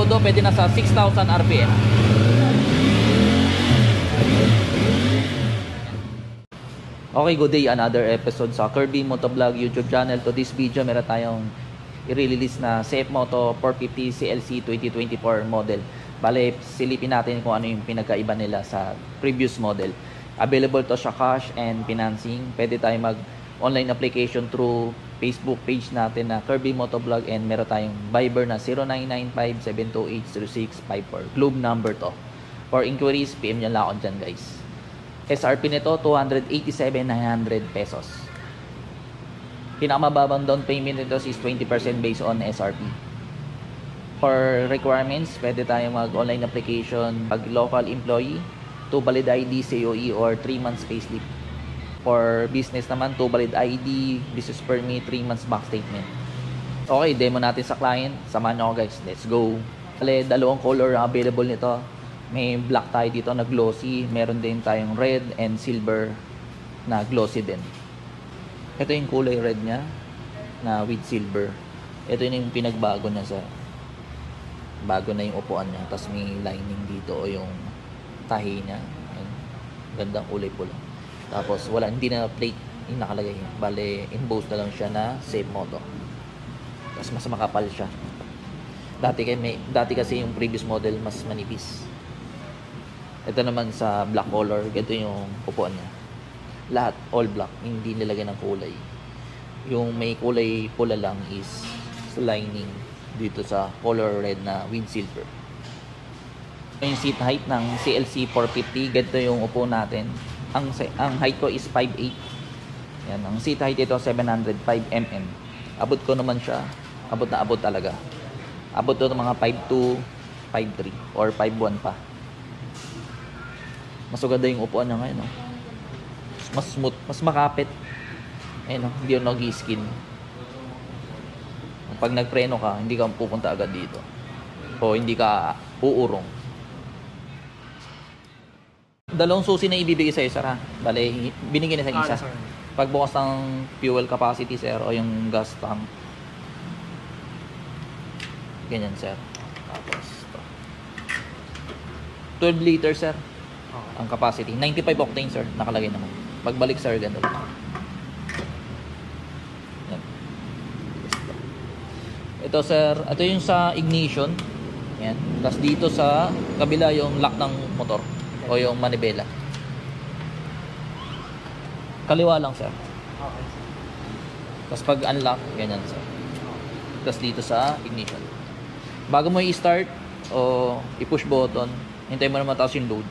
Odo, pwede na sa 6,000 RPM. Okay, good day. Another episode sa Kirby Motovlog YouTube channel. To this video, meron tayong i-release na CF Moto 450 CLC 2024 model. Bale, silipin natin kung ano yung pinagkaiba nila sa previous model. Available to siya cash and financing. Pwede tayo mag-online application through Facebook page natin na Kirby Motovlog, and meron tayong Viber na 0995-728-0654. Globe number to. For inquiries, PM nyo lang ako dyan, guys. SRP nito, 287,900 pesos. Pinakamababang down payment nito is 20% based on SRP. For requirements, pwede tayo mag-online application pag local employee, 2 valid ID, COE, or 3 months payslip. For business naman, 2 valid ID, business permit, 3 months bank statement. Okay, demo natin sa client. Samahan nyo ako, guys. Let's go. Bale, dalawang color ang available nito. May black tayo dito na glossy. Meron din tayong red and silver na glossy din. Ito yung kulay red niya na with silver. Ito yung pinagbago niya sa bago na yung upuan niya. Tapos may lining dito o yung tahi niya. Ayan. Gandang kulay pula. Tapos wala, hindi na plate yung nakalagay. Bale, embossed na lang siya na CF Moto. Tapos mas makapal siya. Dati kasi yung previous model mas manipis. Ito naman sa black color, ito yung upuan niya. Lahat all black, hindi nilagay ng kulay. Yung may kulay pula lang is lining dito sa color red na with silver. Yung seat height ng CLC 450, ganito yung upo natin. Ang height ko is 5'8". Yan, ang seat height ito 705 mm. Abot ko naman siya, abot na abot talaga. Abot to ng mga 5'2", 5'3", or 5'1" pa. Mas maganda yung upuan niya ngayon, no? Mas smooth, mas makapit. Ayun, no? Hindi yung nag-skin. Pag nagpreno ka, hindi ka pupunta agad dito. O hindi ka uurong. Dalawang susi na ibibigay sa'yo, sir, ha? Bale, binigyan na sa isa. Pagbukas ng fuel capacity, sir, o yung gas tank. Ganyan, sir. Tapos, 12 liter, sir. Ang capacity. 95 octane, sir. Nakalagay naman. Pagbalik, sir, ganito lang. Yan. Ito, sir. Ito yung sa ignition. Yan. Tapos dito sa kabila yung lock ng motor. O yung manibela. Kaliwa lang, sir. Okay. Tapos pag unlock, ganyan, sir. Tapos dito sa ignition. Bago mo i-start o i-push button, hintay mo na mataas yung load.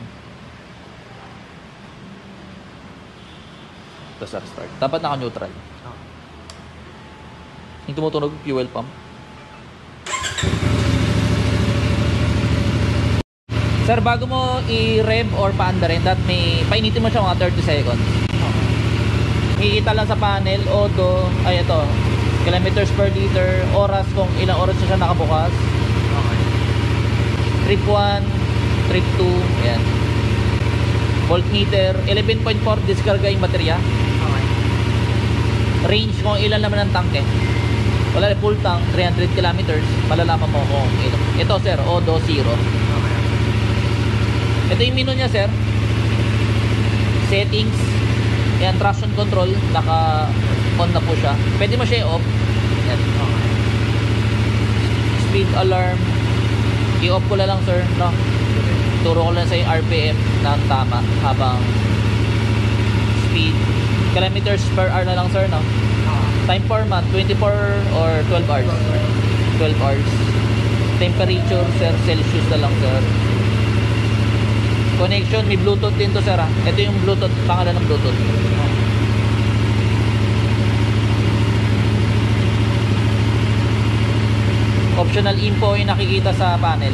Tapos start. Dapat naka-neutral. Yung tumutunog, fuel pump. Sir, bago mo i-rev or paandarin, may painitin mo siya mga 30 seconds. Hihita lang sa panel, odo, ay ito, kilometers per liter, oras kung ilang oras siya nakabukas. Trip 1, trip 2, ayan. Voltmeter, 11.4 discarga yung baterya. Range kung ilan naman ang tanke. Wala, full tank, 300 kilometers. Malalaman mo kung ito, sir, odo 0. Ito yung menu niya, sir. Settings. Yan, traction control. Naka-on na po siya. Pwede mo siya i-off. Yan. Speed alarm. I-off ko na lang, sir. No? Turo ko lang sa yung RPM na tama habang speed. Kilometers per hour na lang, sir. No? Time format, 24 or 12 hours. 12 hours. Temperature, sir. Celsius na lang, sir. Connection, may Bluetooth din to, sir, ha? Ito yung Bluetooth, pangalan ng Bluetooth. Optional info yung nakikita sa panel.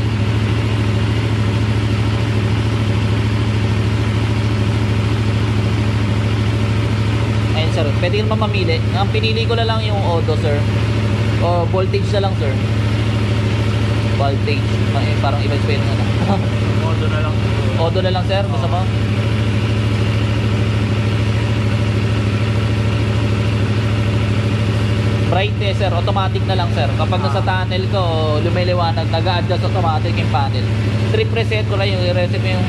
Ayun, sir, pwede naman mamili. Ang pinili ko na lang yung auto, sir, o voltage na lang, sir. Voltage, parang iba spelling na lang. Auto na lang. Auto na lang, sir, gusto mo? Brightness sir, automatic na lang sir. Kapag nasa tunnel ko, lumiliwanag, nag-a-adjust automatic yung panel. Trip reset ko lang yung reset mo yung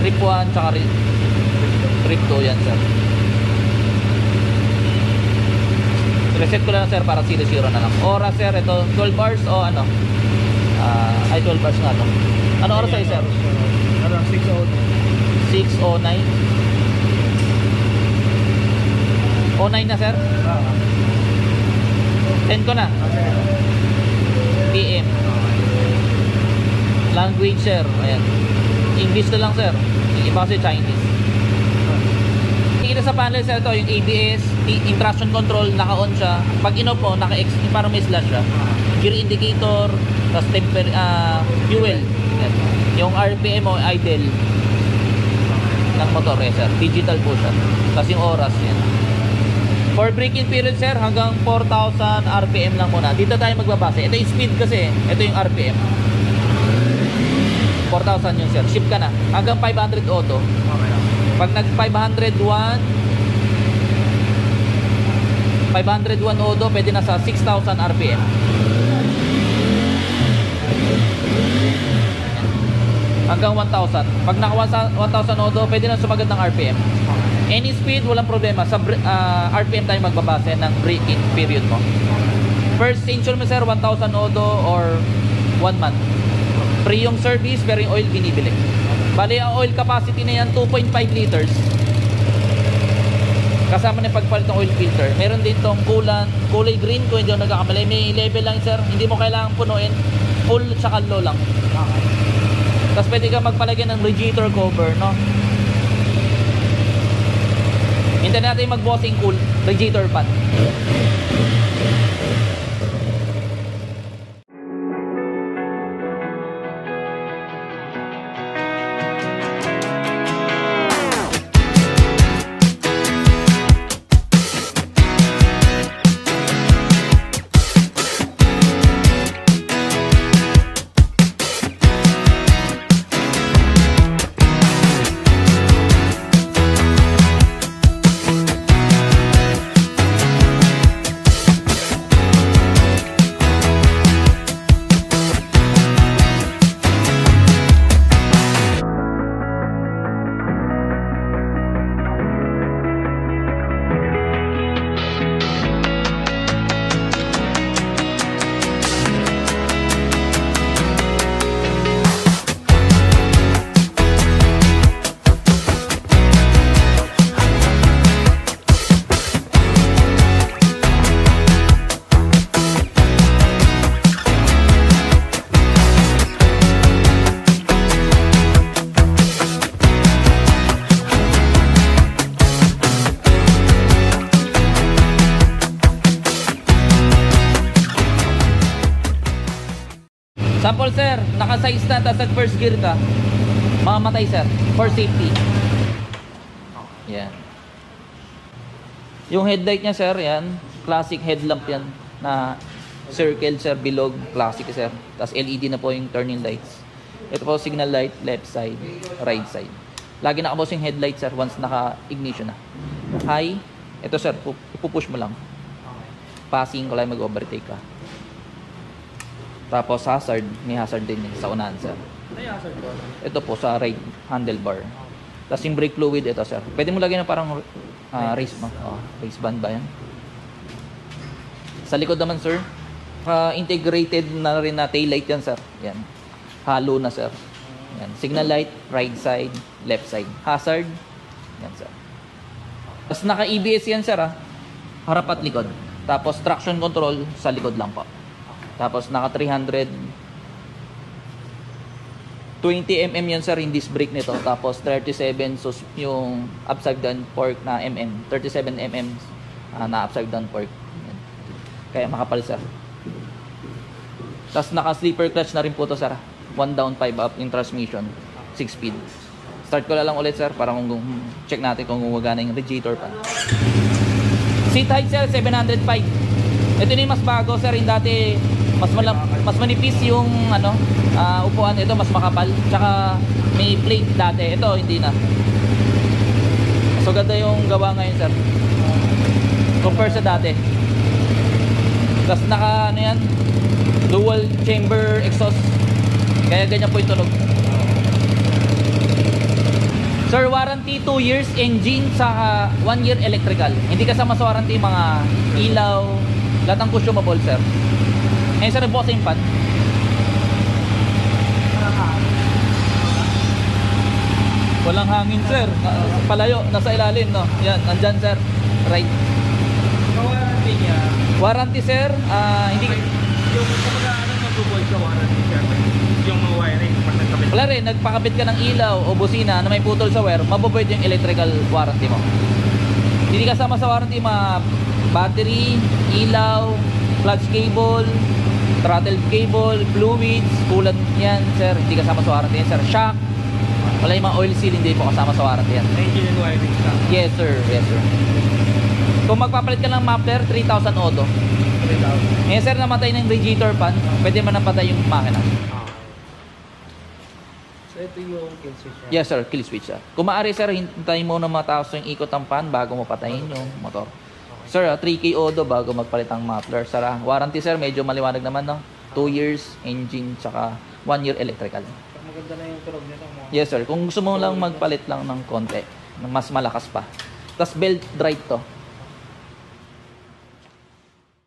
trip 1 tsaka trip 2 yan sir. Reset ko lang sir para 0-0 na lang. Oras sir, ito 12 hours o ano? Ay 12 hours nga to. Ano oras ay sir? 6:09. 09 na sir? 10 ko na. PM. Language sir, ayan. English na lang sir. Yung iba kasi Chinese. Kita sa panel sir, ito yung ABS, traction control, naka-on siya. Pag in-off mo, naka-X, parang may slash siya. Gear indicator, tapos fuel. Yan. Yung RPM mo, idle ng motor sir. Digital po siya. Tapos yung oras yan. For braking period sir, hanggang 4,000 RPM lang muna. Dito tayo magbabase. Ito yung speed kasi. Ito yung RPM. 4,000 yun sir. Shift ka na. Hanggang 500 auto. Pag nag 501 auto, pwede na sa 6,000 RPM. Hanggang 1,000. Pag naka 1,000 auto, pwede na sumagad ng RPM. Any speed, walang problema. Sa RPM tayo magbabase ng braking period mo. First insure mo sir, 1,000 auto or 1 month. Free yung service, pero yung oil binibili. Bali, ang oil capacity na yan, 2.5 liters. Kasama na yung pagpalit ng oil filter. Meron din tong kulay green, kung hindi ako nagkakamali. May level lang sir, hindi mo kailangan punuin. Full tsaka low lang. Tapos pwede ka magpalagyan ng radiator cover, no? Hintayin natin mag-bossing cool radiator fan. Sample sir, naka-size na, tapos first gear ka, mamamatay sir, for safety. Yan. Yung headlight niya sir, yan, classic headlamp yan, na circle sir, bilog, classic sir. Tapos LED na po yung turning lights. Ito po signal light, left side, right side. Lagi nakabos yung headlight sir, once naka-ignition na. High, ito sir, ipupush mo lang. Passing ko lang, mag-overtake ka. Tapos hazard, may hazard din sa unahan sir. May hazard po? Ito po sa right handlebar. Tapos yung brake fluid, ito sir. Pwede mo lagyan na parang race band ba yan? Sa likod naman sir, integrated na rin na tail light yan sir. Yan. Halo na sir. Yan. Signal light, right side, left side. Hazard, yan sir. Tapos naka EBS yan sir harap at likod. Tapos traction control sa likod lang po. Tapos naka 320 mm yan sir yung disc brake nito. Tapos 37 so yung upside down fork na 37 mm na upside down fork. Yan. Kaya makapal sir. Tapos naka slipper clutch na rin po to sir. 1 down 5 up yung transmission, 6 speed. Start ko lang ulit sir para kung check natin kung gumagana yung radiator pa. Seat height sir 705. Ito na yung mas bago sir, yung dati mas manipis yung upuan. Ito mas makapal, tsaka may plate dati. Ito hindi na. So ganda yung gawa ngayon sir compare sa dati. Tapos naka ano yan, dual chamber exhaust. Kaya ganyan po yung tunog. Sir, warranty 2 years engine sa 1 year electrical. Hindi kasama sa warranty mga ilaw, lahat ng consumable, sir. Ngayon sir, nagbukas yung pan. Walang hangin, sir. Palayo, nasa ilalim, no? Yan, nandyan, sir. Right. Warranty niya. Warranty, sir, hindi... Yung kapag ano mag-void sa warranty siya, yung mga wiring, pag nagkabit. Wala rin, nagpakabit ka ng ilaw o busina na may putol sa wire, mabubuid yung electrical warranty mo. Hindi kasama sa warranty mga battery, ilaw, clutch cable, throttle cable, fluids, coolant yan, sir. Hindi kasama sa warranty yan, sir. Shock, wala yung mga oil seal, hindi po kasama sa warranty yan. Engine and wiring ka. Yes, sir. Yes, sir. Kung magpapalit ka ng muffler, 3,000 auto. 3,000. Ngayon, sir, namatay ng radiator fan, pwede man napatay yung makina. So ito yung kill switch niya. Yes, sir. Kill switch, sir. Kung maaari, sir, hintayin mo na mataas yung ikot ng fan bago mo patayin yung motor. Sir, 3K odo bago magpalit ang muffler. Sir, warranty, sir, medyo maliwanag naman, no? 2 years engine, tsaka 1 year electrical. Maganda na yung tunog nito. Yes, sir. Kung gusto mo lang magpalit lang ng konti, mas malakas pa. Tapos belt drive to.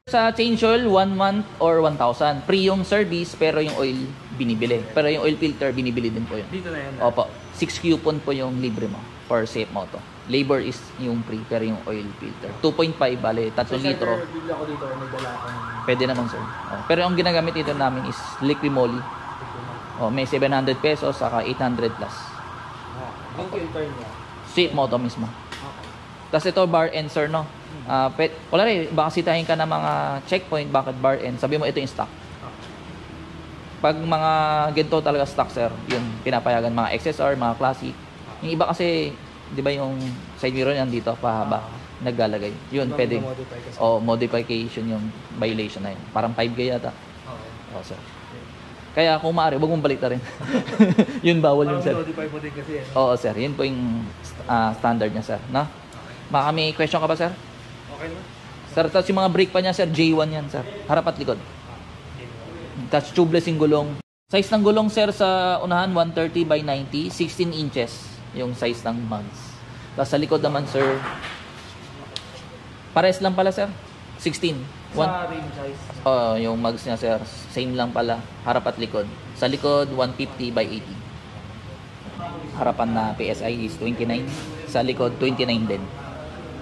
Sa change oil, 1 month or 1,000. Free yung service, pero yung oil binibili. Pero yung oil filter, binibili din po yun. Dito na yan. Opo. 6 coupon po yung libre mo for safe moto. Labor is yung free, pero yung oil filter. 2.5, bale, 3 litro. So, bigla ko dito, may dala ako ng... Pwede naman, sir. Pero ang ginagamit dito namin is Liquimoli. May 700 pesos, saka 800 plus. Yung filter niya. Safe moto mismo. Okay. Tapos ito, bar end, sir, no? Wala rin, baka sitahin ka ng mga checkpoint, bakit bar end? Sabi mo, ito yung stock. Pag mga ganito talaga stock, sir, yun, pinapayagan mga XSR, mga classic. Yung iba kasi, di ba yung side mirror yan dito, pahaba, naglalagay. Yun, pwede. Modification yung violation na yun. Parang 5K yata. Okay. Sir. Kaya kung maaari, wag mong balik na rin. Yun, bawal yun, sir. Modify mo din kasi. Oo, sir. Yun po yung standard niya, sir. No? Baka may question ka ba, sir? Okay na. Sir, tapos yung mga brake pa niya, sir, J1 yan, sir. Harap at likod. Tapos tubeless yung gulong. Size ng gulong, sir, sa unahan, 130 by 90, 16 inches yung size ng mugs. Tapos sa likod naman, sir, pares lang pala, sir. 16. Sa rim size. Yung mugs niya, sir, same lang pala. Harap at likod. Sa likod, 150 by 80. Harapan na PSI is 29. Sa likod, 29 din.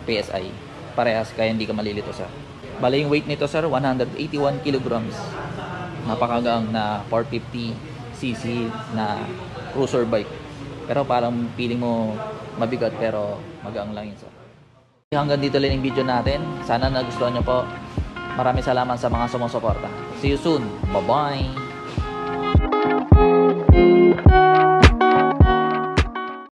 PSI. Parehas, kaya hindi ka malilito, sir. Bale, yung weight nito, sir, 181 kilograms. Napakagang na 450cc na cruiser bike. Pero parang feeling mo mabigat, pero magaang lang yun, sir. Hanggang dito lang yung video natin. Sana nagustuhan nyo po. Maraming salamat sa mga sumusuporta. See you soon. Bye-bye!